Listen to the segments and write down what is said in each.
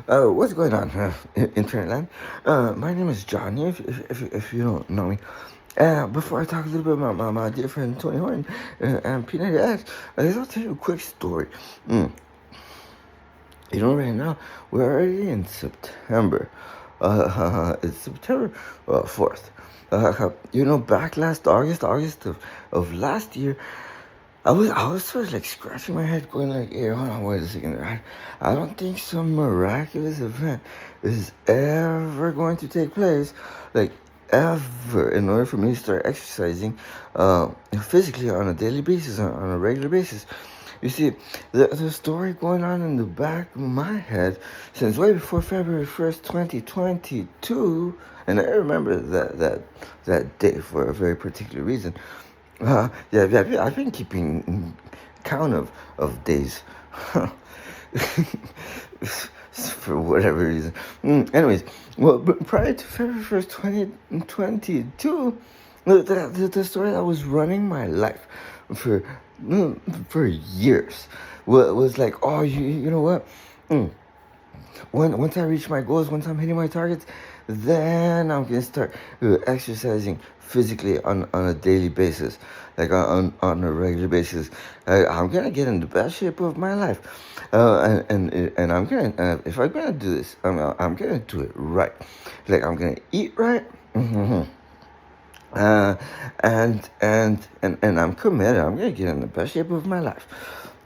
What's going on, internet land? My name is Johnny, if you don't know me. Before I talk a little bit about my dear friend Tony Horton and Peanut X, I'll tell you a quick story. Right now, we're already in September. It's September 4th. Back last August of last year, I was sort of like scratching my head, going like, "Hey, hold on, wait a second. I don't think some miraculous event is ever going to take place, like ever, in order for me to start exercising, physically on a daily basis, on a regular basis." You see, the story going on in the back of my head since way before February 1st, 2022, and I remember that day for a very particular reason. Yeah, I've been keeping count of days for whatever reason. Anyways, well, but prior to February 1st, 2022, the story that was running my life for for years was like, oh, you know what? Once I reach my goals, once I'm hitting my targets, then I'm gonna start exercising physically on a daily basis, like on a regular basis. I'm gonna get in the best shape of my life, and I'm gonna if I'm gonna do this, I'm gonna do it right. Like I'm gonna eat right. Uh, and I'm committed. I'm gonna get in the best shape of my life.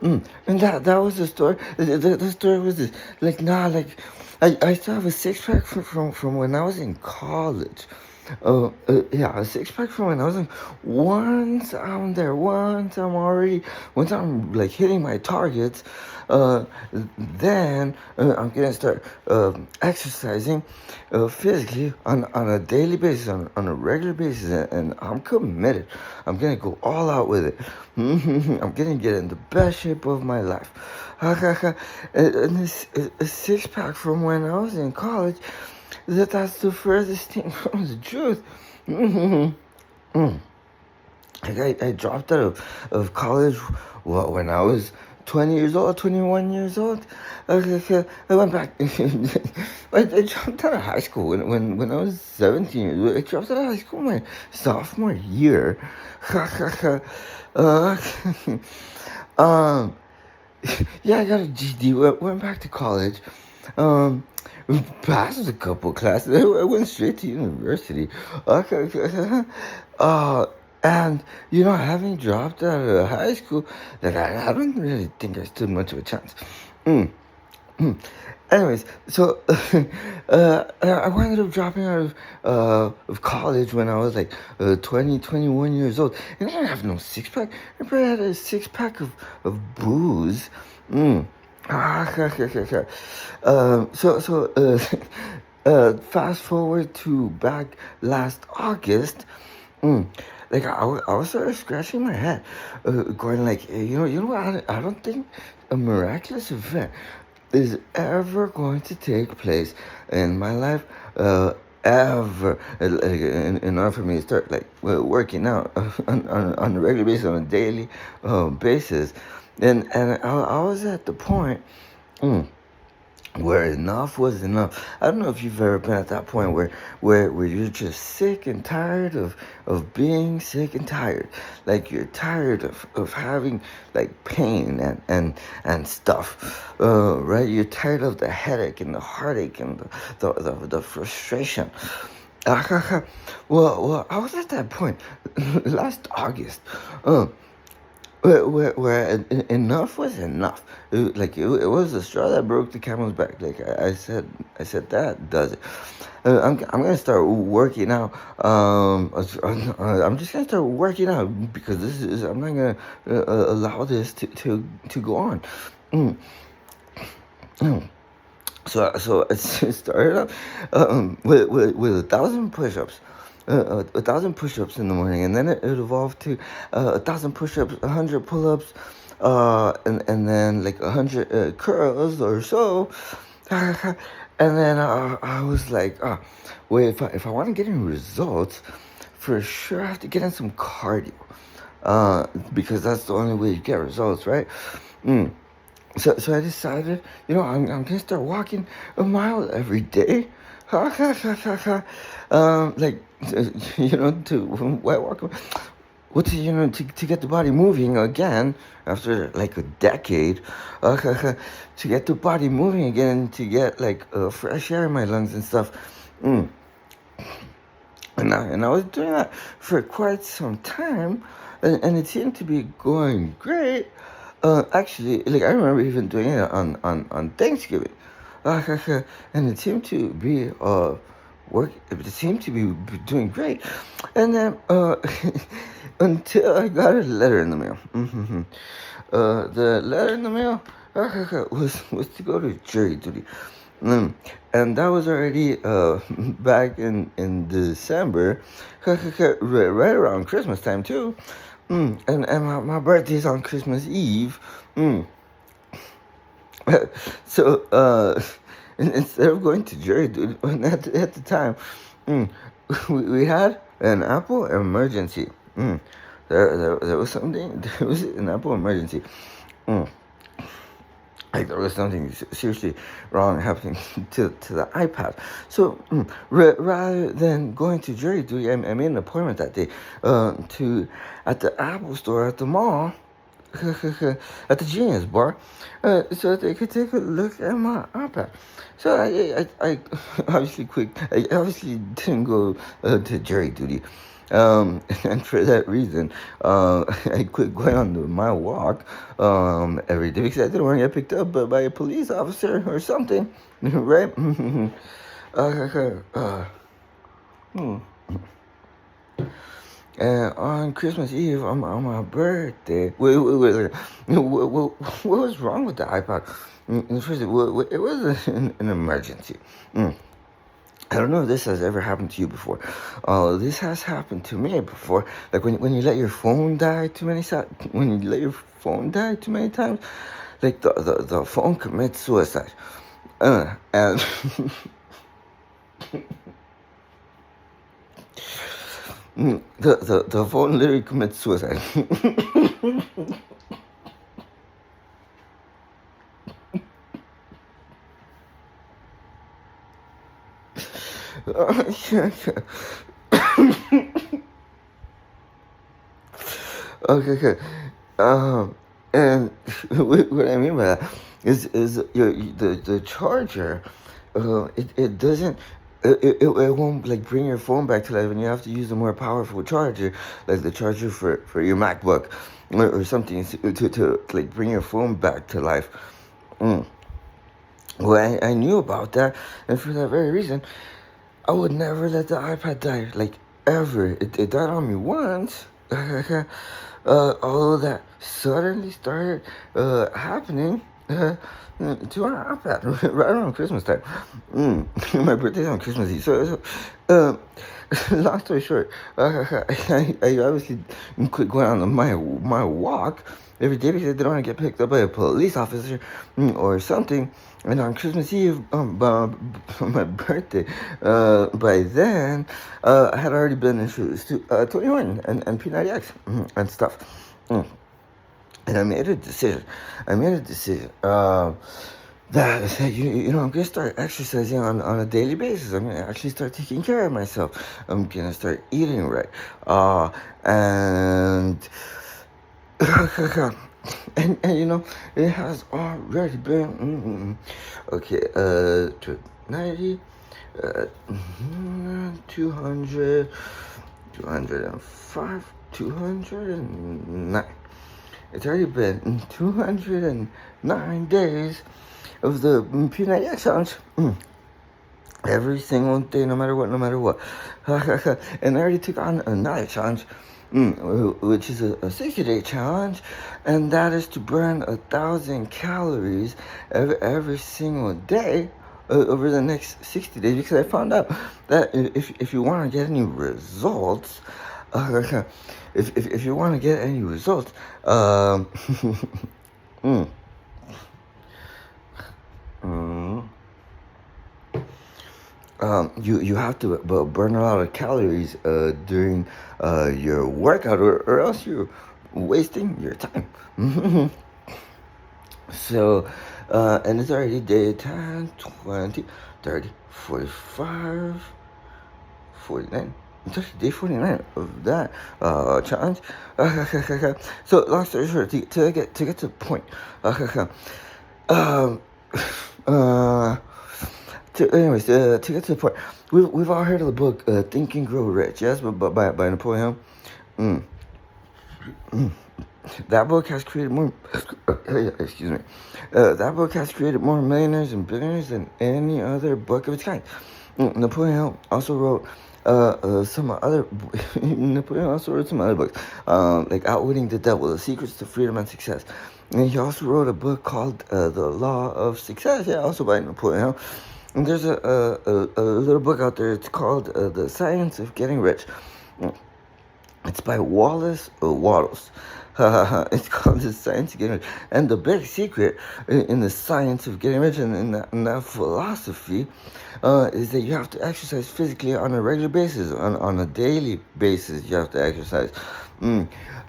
And that was the story. The story was this. Like like I still have a six pack from when I was in college. Yeah, a six pack from when I was in. Once I'm there, once I'm like hitting my targets, uh, then I'm gonna start exercising physically on a daily basis, on a regular basis, and I'm committed. I'm gonna go all out with it. I'm gonna get in the best shape of my life. And this a six pack from when I was in college. That's the furthest thing from the truth. Like I dropped out of college when I was 20 years old, 21 years old. I went back. I dropped out of high school when I was 17 years old. I dropped out of high school my sophomore year. uh, um, yeah, I got a GD. Went back to college. Um, Passed a couple classes. I went straight to university. Okay. Uh, and having dropped out of high school, like I don't really think I stood much of a chance. Mm. Anyways, so I wound up dropping out of college when I was like 20, 21 years old, and I didn't have no six pack. I probably had a six pack of booze. So fast forward to back last August. Mm, like I was sort of scratching my head, going like, hey, what? I don't think a miraculous event is ever going to take place in my life, ever. Like, in order for me to start like working out on a regular basis, on a daily basis, and I was at the point. Where enough was enough. I don't know if you've ever been at that point where you're just sick and tired of being sick and tired. Like you're tired of having like pain and stuff. Right? You're tired of the headache and the heartache and the frustration. Well, I was at that point last August. Where enough was enough. It was the straw that broke the camel's back. Like I said that does it. I'm gonna start working out. I'm just gonna start working out because I'm not gonna allow this to go on. Mm, mm. So it started up with 1,000 push-ups. 1,000 push-ups in the morning, and then it evolved to 1,000 push-ups, 100 pull-ups, and then like 100 curls or so. And then I was like, wait, if I want to get any results, for sure I have to get in some cardio, because that's the only way you get results, right? So I decided, I'm gonna start walking a mile every day. Ha ha ha ha ha. Like, to why walk? Well, to get the body moving again after like a decade, to get the body moving again, to get like fresh air in my lungs and stuff. Mm. And I was doing that for quite some time, and it seemed to be going great. Actually, like I remember even doing it on Thanksgiving, and it seemed to be work. It seemed to be doing great, and then until I got a letter in the mail. The letter in the mail was to go to jury duty. Mm. And that was already back in December, right around Christmas time too. And my birthday's on Christmas Eve. Mm. So instead of going to jury duty at the time, mm, we had an Apple emergency. There was something. There was an Apple emergency. Mm. Like there was something seriously wrong happening to the iPad. So rather than going to jury duty, I made an appointment that day to at the Apple store at the mall. At the Genius Bar, so they could take a look at my iPad. So I I obviously didn't go to jury duty. And for that reason, I quit going on my walk every day because I didn't want to get picked up by a police officer or something, right? Hmm. And on Christmas Eve, on my birthday, wait. What was wrong with the iPod? First, it was an emergency. I don't know if this has ever happened to you before. This has happened to me before. Like when you let your phone die when you let your phone die too many times, like the phone commits suicide. And the phone literally commits suicide. Okay. And what I mean by that is the charger. It doesn't. It won't like bring your phone back to life, and you have to use a more powerful charger, like the charger for your MacBook or something to like bring your phone back to life. Mm. Well, I knew about that, and for that very reason, I would never let the iPad die, like ever. It died on me once. Although that suddenly started happening to an iPad right around Christmas time. My birthday's on Christmas Eve. Long story short, I obviously quit going on my walk every day because I didn't want to get picked up by a police officer or something. And on Christmas Eve, my birthday, by then, I had already been introduced to 21 and P90X and stuff. And I made a decision. That I'm gonna start exercising on a daily basis. I'm gonna actually start taking care of myself. I'm gonna start eating right. And and it has already been okay. 90, 200, 205, 209. It's already been 209 days of the P90X challenge. Every single day, no matter what. And I already took on another challenge, which is a 60-day challenge, and that is to burn 1,000 calories every single day over the next 60 days. Because I found out that if you want to get any results, if you want to get any results, you have to burn a lot of calories during your workout, or else you're wasting your time. So, and it's already day 10, 20, 30, 45, 49. It's actually day 49 of that challenge. So, long story short, to get to the point. Um, uh, anyways, to get to the point, we've all heard of the book Think and Grow Rich, yes, by Napoleon. Mm. That book has created more. Excuse me. That book has created more millionaires and billionaires than any other book of its kind. Napoleon Hill also wrote some other. Napoleon also wrote some other books, like Outwitting the Devil: The Secrets to Freedom and Success. And he also wrote a book called The Law of Success. Yeah, also by Napoleon Hill. And there's a little book out there. It's called The Science of Getting Rich. It's by Wallace Wattles. It's called The Science of Getting Rich. And the big secret in the science of getting rich and in that philosophy is that you have to exercise physically on a regular basis, on a daily basis. You have to exercise.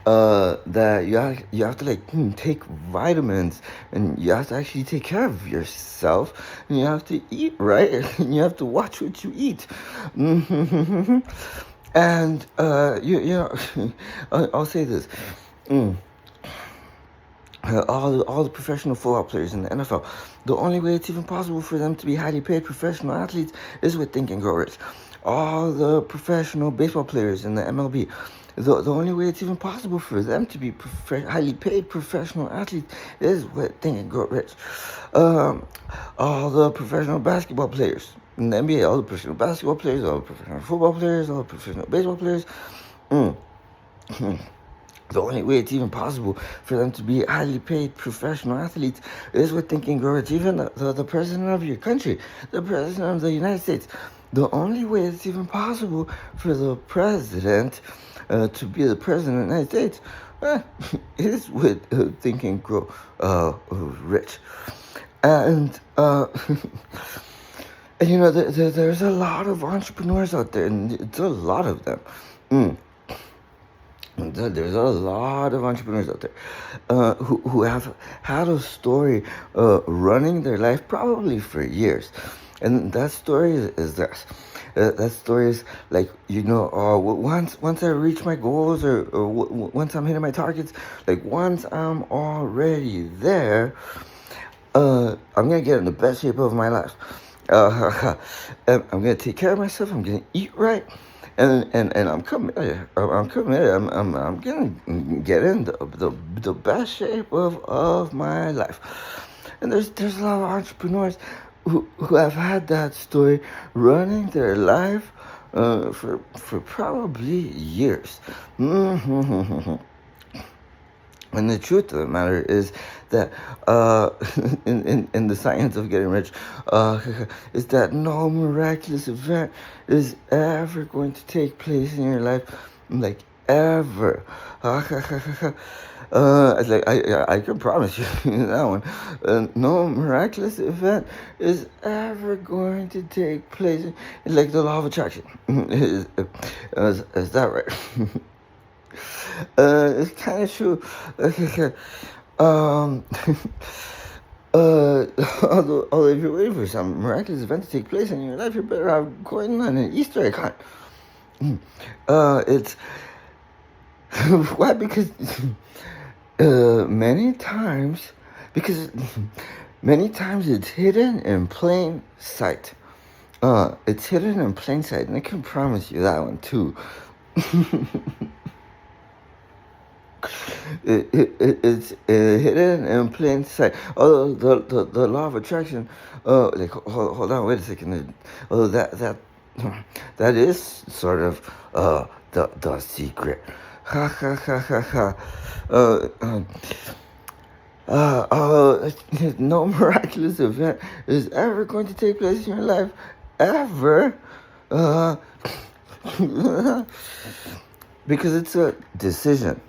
That you have to take vitamins, and you have to actually take care of yourself, and you have to eat right, and you have to watch what you eat. And you know, I'll say this. All the professional football players in the NFL, the only way it's even possible for them to be highly paid professional athletes is with Think and Grow Rich. All the professional baseball players in the MLB, the only way it's even possible for them to be highly paid professional athletes is with Think and Grow Rich. All the professional basketball players in the NBA, all the professional basketball players, all the professional football players, all the professional baseball players. The only way it's even possible for them to be highly paid professional athletes is with Think and Grow Rich. Even the president of your country, the president of the United States, the only way it's even possible for the president to be the president of the United States is with Think and Grow Rich. And, and you know, there's a lot of entrepreneurs out there, and it's a lot of them. There's a lot of entrepreneurs out there who have had a story running their life probably for years. And that story is this. That story is like, once I reach my goals or once I'm hitting my targets, like once I'm already there, I'm going to get in the best shape of my life. I'm going to take care of myself. I'm going to eat right. And I'm committed. I'm committed. I'm gonna get in the best shape of my life. And there's a lot of entrepreneurs who have had that story running their life for probably years. And the truth of the matter is that in the science of getting rich, is that no miraculous event is ever going to take place in your life, like ever. It's like I can promise you that one. No miraculous event is ever going to take place. It's like the law of attraction. Is that right? It's kind of true. Although if you're waiting for some miraculous event to take place in your life, you're better off going on an Easter egg hunt. It's why? Because many times it's hidden in plain sight. It's hidden in plain sight, and I can promise you that one too. It's hidden in plain sight. Although the law of attraction, hold on, wait a second. Although that is sort of the secret. Ha ha ha ha ha. No miraculous event is ever going to take place in your life, ever. Because it's a decision.